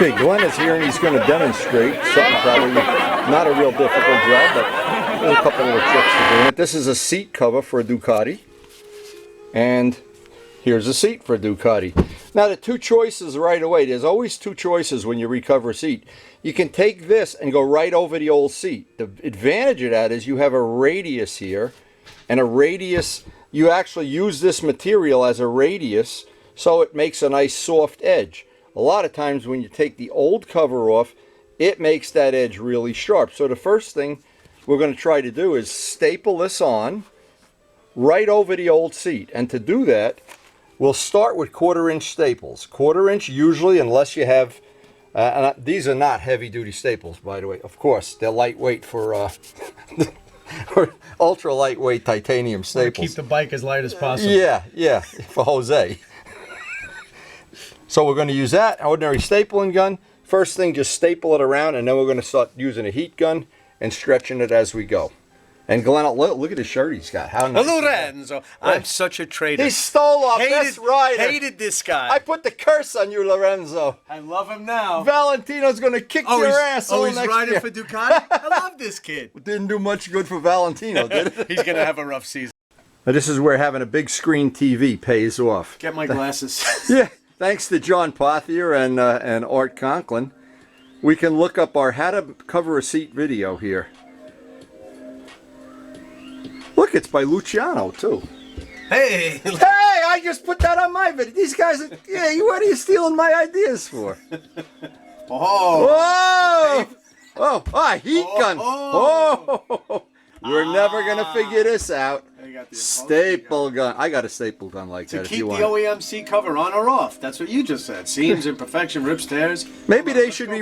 Okay, Glenn is here and he's going to demonstrate something probably not a real difficult job, but there's a couple little tricks to doing it. This is a seat cover for a Ducati, and here's a seat for a Ducati. Now the two choices right away, there's always two choices when you recover a seat. You can take this and go right over the old seat. The advantage of that is you have a radius here, and a radius, you actually use this material as a radius, so it makes a nice soft edge. A lot of times when you take the old cover off, it makes that edge really sharp. So the first thing we're going to try to do is staple this on right over the old seat. And to do that, we'll start with 1/4-inch staples. 1/4-inch usually, unless you have, these are not heavy-duty staples, by the way. Of course, they're lightweight for ultra lightweight titanium staples. Keep the bike as light as possible. Yeah, for Jose. So we're going to use that ordinary stapling gun. First thing, just staple it around, and then we're going to start using a heat gun and stretching it as we go. And Glenn, look at the shirt he's got. How nice. Lorenzo, I'm such a traitor. He stole our best rider. Hated this guy. I put the curse on you, Lorenzo. I love him now. Valentino's going to kick your ass all next year. He's riding for Ducati? I love this kid. Didn't do much good for Valentino, did it? He's going to have a rough season. Now, this is where having a big screen TV pays off. Get my glasses. Yeah. Thanks to John Pothier and Art Conklin, we can look up our how to cover a seat video here. Look, it's by Luciano too. Hey! Hey, I just put that on my video. These guys, what are you stealing my ideas for? Oh! Whoa! Oh, heat gun. Oh! We're never going to figure this out. Staple gun. I got a staple gun like that if you want. To keep the OEMC cover on or off. That's what you just said. Seams, imperfection, rips, tears. Maybe they should be.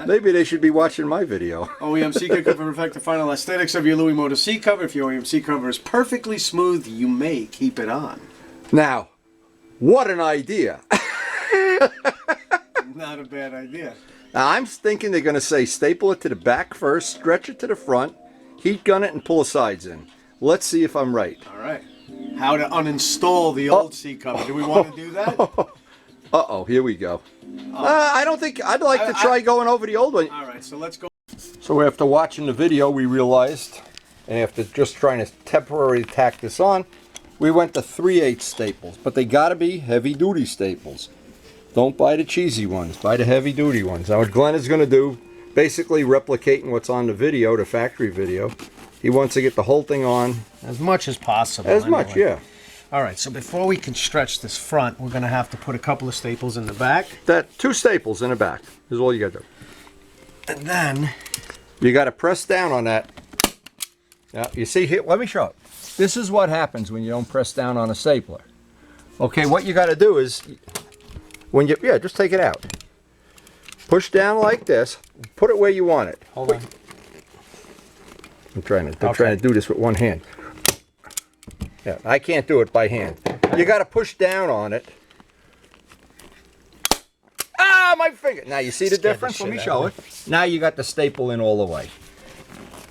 Maybe they should be watching my video. OEMC cover reflect the final aesthetics of your Louis Motor seat cover. If your OEMC cover is perfectly smooth, you may keep it on. Now, what an idea! Not a bad idea. Now I'm thinking they're going to say staple it to the back first, stretch it to the front, heat gun it, and pull the sides in. Let's see if I'm right. All right. How to uninstall the old seat cover. Do we want to do that? Uh-oh, here we go. I don't think, I'd like to try going over the old one. All right, so let's go. So after watching the video, we realized, and after just trying to temporarily tack this on, we went to 3/8 staples. But they got to be heavy-duty staples. Don't buy the cheesy ones. Buy the heavy-duty ones. Now what Glenn is going to do, basically replicating what's on the video, the factory video. He wants to get the whole thing on. As much as possible. As much, yeah. All right, so before we can stretch this front, we're going to have to put a couple of staples in the back. Two staples in the back is all you got to do. And then you got to press down on that. Now, you see here, let me show it. This is what happens when you don't press down on a stapler. Okay, what you got to do is, when you, just take it out. Push down like this. Put it where you want it. Hold on. I'm trying to do this with one hand. Yeah, I can't do it by hand. You got to push down on it. Ah, my finger! Now you see the difference? Let me show it. Now you got the staple in all the way.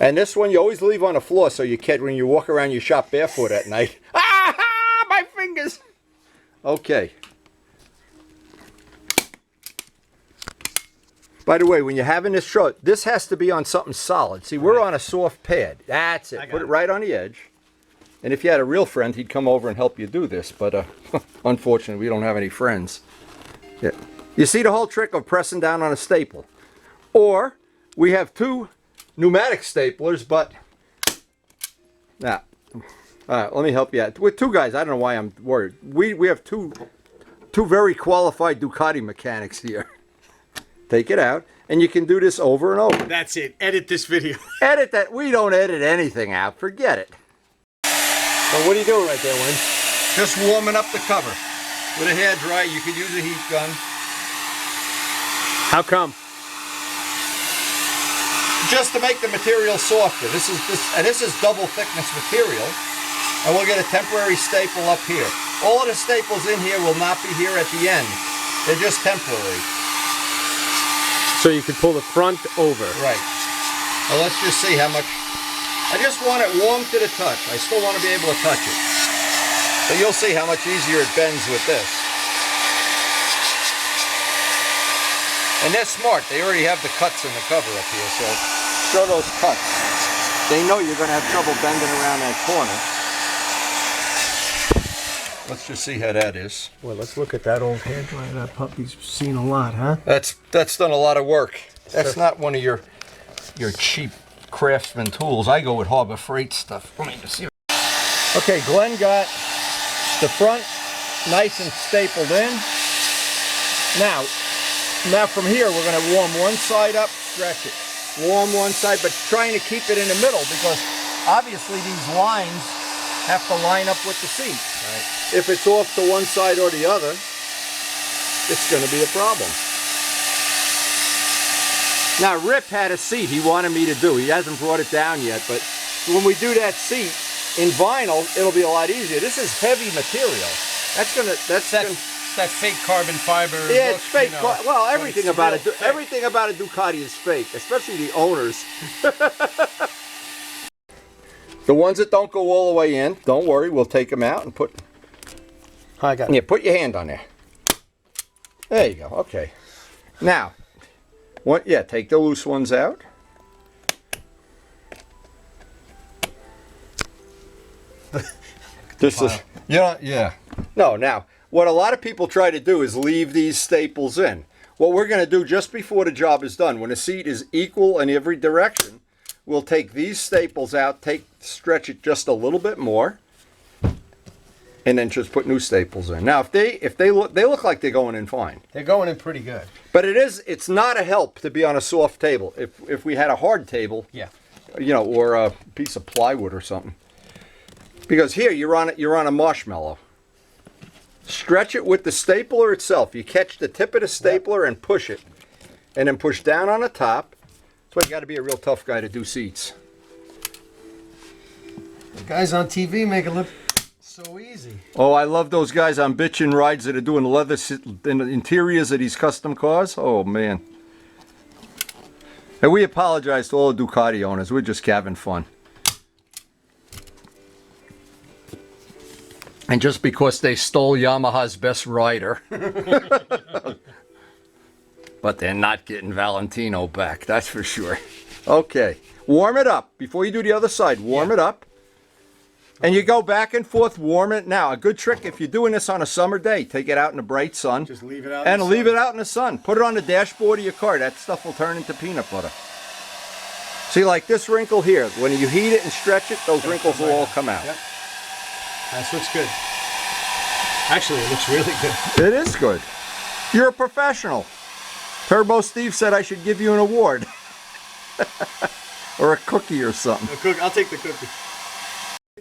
And this one you always leave on the floor so you can't, when you walk around your shop barefoot at night. Ah, my fingers! Okay. By the way, when you're having this show, this has to be on something solid. See, we're on a soft pad. That's it. Put it right on the edge. And if you had a real friend, he'd come over and help you do this. But unfortunately, we don't have any friends. Yeah. You see the whole trick of pressing down on a staple. Or we have two pneumatic staplers, but now, all right, let me help you out. With two guys, I don't know why I'm worried. We have two very qualified Ducati mechanics here. Take it out, and you can do this over and over. That's it. Edit this video. Edit that. We don't edit anything out. Forget it. So what are you doing right there, Wayne? Just warming up the cover. With a hairdryer, you could use a heat gun. How come? Just to make the material softer. This is double thickness material. And we'll get a temporary staple up here. All of the staples in here will not be here at the end. They're just temporary. So you can pull the front over. Right. Well, let's just see how much. I just want it warm to the touch. I still want to be able to touch it. So you'll see how much easier it bends with this. And they're smart. They already have the cuts in the cover up here, so show those cuts. They know you're going to have trouble bending around that corner. Let's just see how that is. Well, let's look at that old hair dryer. That puppy's seen a lot, huh? That's done a lot of work. That's not one of your cheap craftsman tools. I go with Harbor Freight stuff. Let me just see. Okay, Glenn got the front nice and stapled in. Now from here we're going to warm one side up, stretch it. Warm one side, but trying to keep it in the middle because obviously these lines have to line up with the seat. Right. If it's off to one side or the other, it's going to be a problem. Now Rip had a seat he wanted me to do. He hasn't brought it down yet, but when we do that seat in vinyl, it'll be a lot easier. This is heavy material. That's that fake carbon fiber. Yeah, it's fake. You know, well, everything about it. Everything about a Ducati is fake, especially the owners. The ones that don't go all the way in, don't worry, we'll take them out and put. I got it. Yeah, put your hand on there. There you go. Okay. Now, take the loose ones out. This is yeah. No, now what a lot of people try to do is leave these staples in. What we're going to do just before the job is done, when the seat is equal in every direction, we'll take these staples out, stretch it just a little bit more, and then just put new staples in. Now, if they look like they're going in fine. They're going in pretty good. But it's not a help to be on a soft table. If we had a hard table, yeah, or a piece of plywood or something. Because here you're on a marshmallow. Stretch it with the stapler itself. You catch the tip of the stapler and push it. And then push down on the top. That's why you got to be a real tough guy to do seats. The guys on TV make it look so easy. Oh, I love those guys on bitchin' rides that are doing leather in the interiors of these custom cars. Oh, man. And we apologize to all the Ducati owners. We're just having fun. And just because they stole Yamaha's best rider. But they're not getting Valentino back, that's for sure. Okay, warm it up. Before you do the other side, warm it up. And you go back and forth, warm it. Now, a good trick, if you're doing this on a summer day, take it out in the bright sun. Just leave it out and leave it out in the sun. Put it on the dashboard of your car. That stuff will turn into peanut butter. See, like this wrinkle here, when you heat it and stretch it, those wrinkles will all come out. Yep. That looks good. Actually, it looks really good. It is good. You're a professional. Turbo Steve said I should give you an award. Or a cookie or something. I'll take the cookie.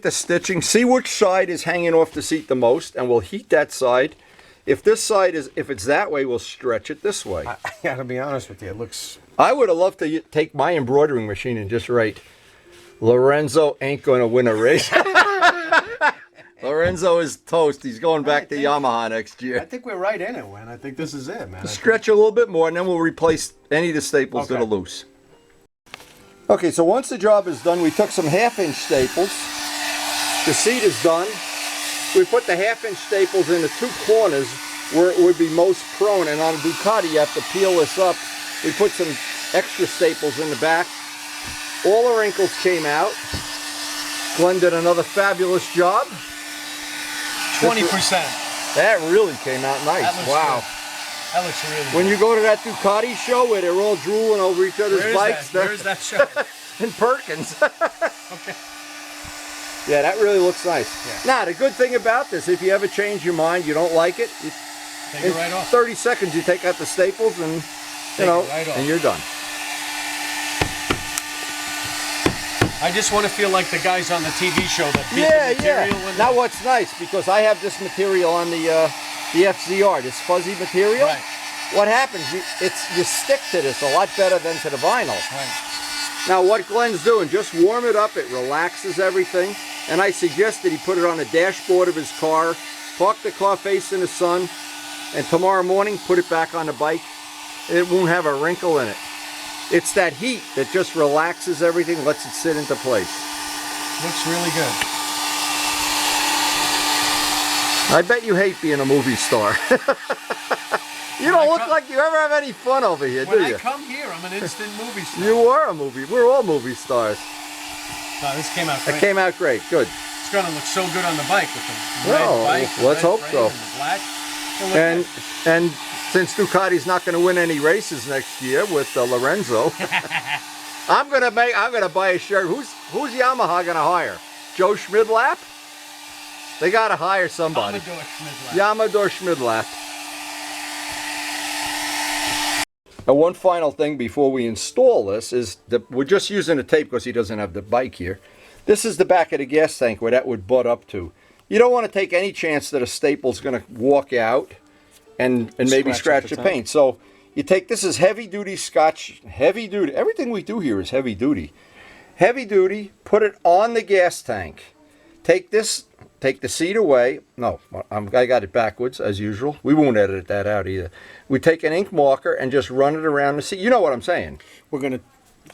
The stitching. See which side is hanging off the seat the most, and we'll heat that side. If it's that way, we'll stretch it this way. I gotta be honest with you, it looks... I would have loved to take my embroidering machine and just write, Lorenzo ain't gonna win a race. Lorenzo is toast. He's going back to Yamaha next year. I think we're right in it, Wen. I think this is it, man. Stretch a little bit more, and then we'll replace any of the staples that are loose. Okay, so once the job is done, we took some half-inch staples. The seat is done. We put the half-inch staples in the two corners where it would be most prone, and on a Ducati, you have to peel this up. We put some extra staples in the back. All the wrinkles came out. Glenn did another fabulous job. 20%. That really came out nice. Wow. Good. That looks really When you go to that Ducati show where they're all drooling over each other's bikes. Where's that show? In Perkins. Okay. Yeah, that really looks nice. Yeah. Now, the good thing about this, if you ever change your mind, you don't like it, take it right off. 30 seconds you take out the staples and, and you're done. I just want to feel like the guys on the TV show that beat the material. Yeah. Now what's nice, because I have this material on the FZR, this fuzzy material. Right. What happens, you stick to this a lot better than to the vinyl. Right. Now what Glenn's doing, just warm it up, it relaxes everything. And I suggested he put it on the dashboard of his car, park the car facing the sun, and tomorrow morning put it back on the bike. It won't have a wrinkle in it. It's that heat that just relaxes everything, lets it sit into place. Looks really good. I bet you hate being a movie star. You don't look like you ever have any fun over here, do When I you? come here, I'm an instant movie star. You are a movie. We're all movie stars. No, this came out It great. came out great. Good. It's going to look so good on the bike with the red Well, bike. the let's red hope frame so. And the black. It'll look And good. and since Ducati's not going to win any races next year with Lorenzo, I'm gonna buy a shirt. Who's Yamaha gonna hire? Joe Schmidlap? They gotta hire somebody. Commodore Schmidlap. Yamador Schmidlap. Now, one final thing before we install this is that we're just using the tape because he doesn't have the bike here. This is the back of the gas tank where that would butt up to. You don't want to take any chance that a staple's going to walk out and maybe scratch the paint. So you take, this is heavy duty Scotch, heavy duty. Everything we do here is heavy duty. Heavy duty, put it on the gas tank. Take this, take the seat away. No, I got it backwards as usual. We won't edit that out either. We take an ink marker and just run it around the seat. You know what I'm saying. We're going to,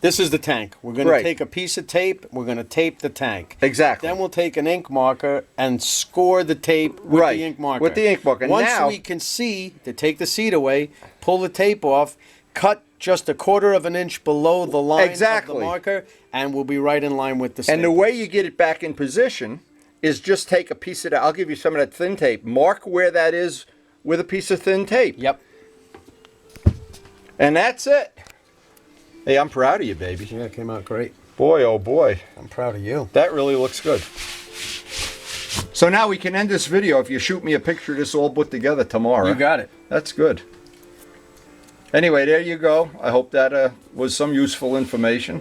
this is the tank. We're going Right. to take a piece of tape. We're going to tape the tank. Exactly. Then we'll take an ink marker and score the tape with Right, the ink marker. with the ink marker. Once Now- we can see to take the seat away, pull the tape off, cut just 1/4 of an inch below the line of Exactly. the marker, and we'll be right in line with the And the staple. way you get it back in position is just take a piece of that. I'll give you some of that thin tape. Mark where that is with a piece of thin tape. Yep. And that's it. Hey, I'm proud of you, baby. Yeah, it came out great. Boy, oh boy. I'm proud of you. That really looks good. So now we can end this video if you shoot me a picture of this all put together tomorrow. You got it. That's good. Anyway, there you go. I hope that was some useful information.